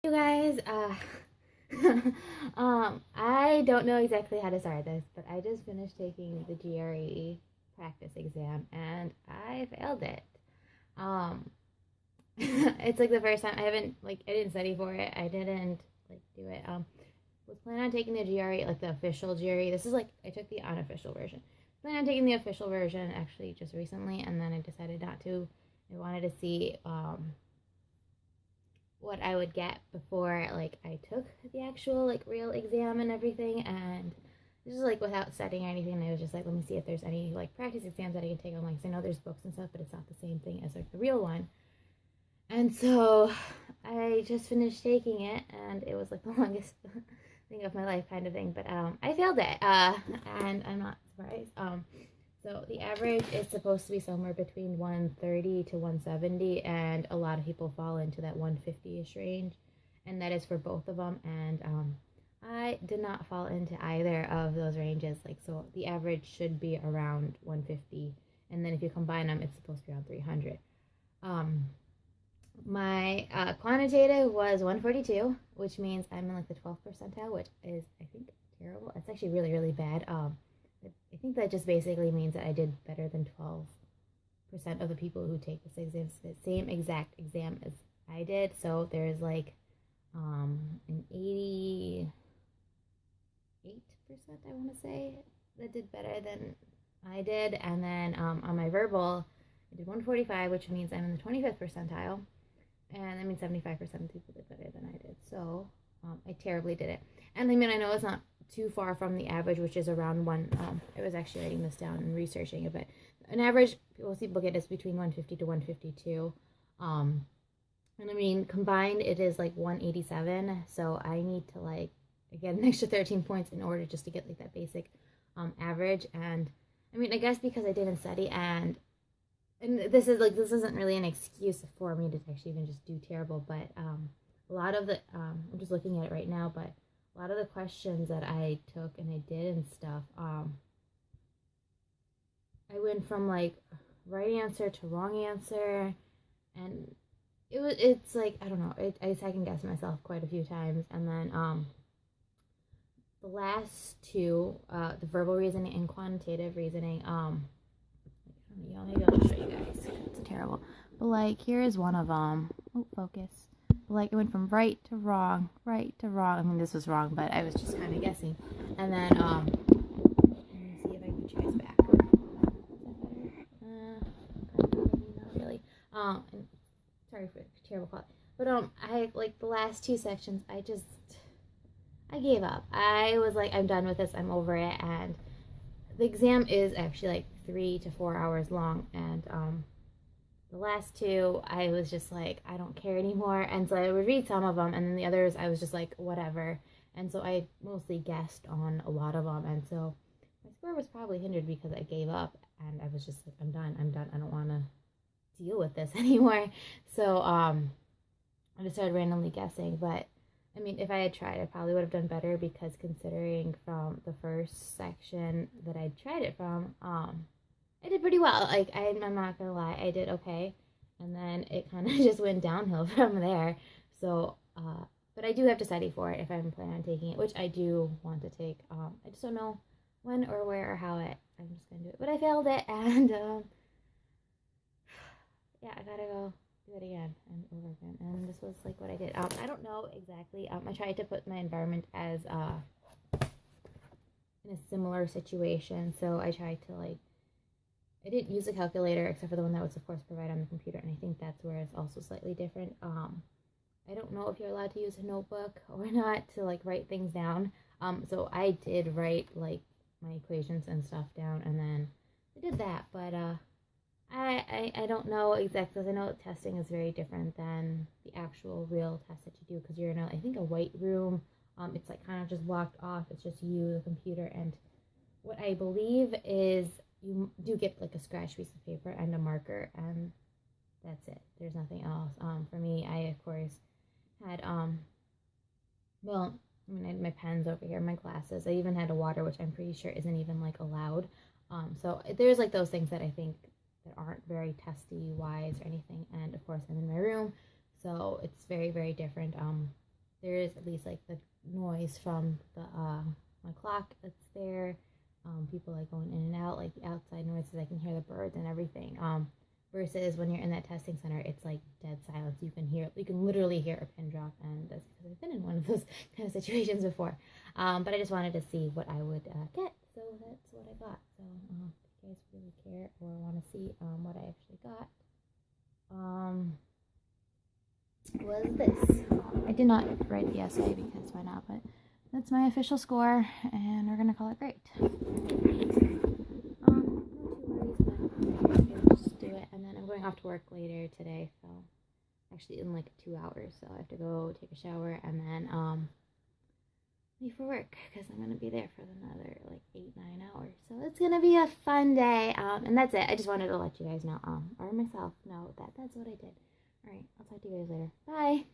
You guys, I don't know exactly how to start this, but I just finished taking the GRE practice exam and I failed it. Um, it's like the first time I didn't study for it. I didn't do it. Was planning on taking the GRE, like the official GRE. This is like I took the unofficial version. Planning on taking the official version actually just recently, and then I decided not to. I wanted to see what I would get before I took the actual real exam and everything, and just without studying or anything. I was just let me see if there's any practice exams that I can take online, because I know there's books and stuff, but it's not the same thing as the real one. And so I just finished taking it, and it was the longest thing of my life kind of thing, but I failed it, and I'm not surprised. So the average is supposed to be somewhere between 130 to 170, and a lot of people fall into that 150-ish range, and that is for both of them. And I did not fall into either of those ranges. So the average should be around 150, and then if you combine them, it's supposed to be around 300. My quantitative was 142, which means I'm in the 12th percentile, which is, I think, terrible. It's actually really, really bad. I think that just basically means that I did better than 12% of the people who take this exam, the same exact exam as I did. So there's an 88%, I want to say, that did better than I did. And then on my verbal, I did 145, which means I'm in the 25th percentile. And that means 75% of people did better than I did. So I terribly did it. And I mean, I know it's not too far from the average, which is around one. I was actually writing this down and researching it, but an average most people get is between 150 to 152. And I mean, combined, it is 187. So I need to get an extra 13 points in order just to get that basic average. And I mean, I guess because I didn't study, and this isn't really an excuse for me to actually even just do terrible, but a lot of the I'm just looking at it right now, but a lot of the questions that I took and I did and stuff, I went from right answer to wrong answer, and it's I don't know, I second guessed myself quite a few times. And then the last two, the verbal reasoning and quantitative reasoning, maybe I'll just show you guys. It's terrible. But here is one of them. Oh, focus. But it went from right to wrong. I mean, this was wrong, but I was just kind of guessing. And then let me see if I can get you guys back. Not really. And sorry for the terrible call. But I the last two sections, I gave up. I was I'm done with this. I'm over it. And the exam is actually 3 to 4 hours long, and the last two I was just I don't care anymore. And so I would read some of them, and then the others I was just whatever. And so I mostly guessed on a lot of them, and so my score was probably hindered because I gave up, and I was just I'm done, I don't want to deal with this anymore. So I just started randomly guessing. But I mean, if I had tried, I probably would have done better, because considering from the first section that I tried it from, I did pretty well. I'm not gonna lie, I did okay, and then it kind of just went downhill from there. So, but I do have to study for it if I'm planning on taking it, which I do want to take. I just don't know when or where or how it. I'm just gonna do it, but I failed it, and yeah, I gotta go do it again and over again. And this was what I did. I don't know exactly. I tried to put my environment as in a similar situation, so I tried to I didn't use a calculator except for the one that was of course provided on the computer, and I think that's where it's also slightly different. I don't know if you're allowed to use a notebook or not to write things down. So I did write my equations and stuff down, and then I did that. But I don't know exactly, because I know testing is very different than the actual real test that you do, because you're in I think a white room. It's kind of just blocked off. It's just you, the computer, and what I believe is you do get a scratch piece of paper and a marker, and that's it. There's nothing else. For me, I of course had well, I mean, I had my pens over here, my glasses. I even had a water, which I'm pretty sure isn't even allowed. So there's those things that I think that aren't very testy wise or anything. And of course, I'm in my room, so it's very, very different. there is at least like the noise from the my clock that's there. People like going in and out, like the outside noises. I can hear the birds and everything. Versus when you're in that testing center, it's like dead silence. You can literally hear a pin drop, and that's because I've been in one of those kind of situations before. But I just wanted to see what I would get, so that's what I got. So if you guys really care or want to see what I actually got, was this. I did not write the essay because why not, but that's my official score, and we're gonna call it great. No too worries, but I'll just do it, and then I'm going off to work later today, so actually in like 2 hours, so I have to go take a shower and then leave for work because I'm gonna be there for another like 8-9 hours. So it's gonna be a fun day. And that's it. I just wanted to let you guys know, or myself know that that's what I did. All right, I'll talk to you guys later. Bye.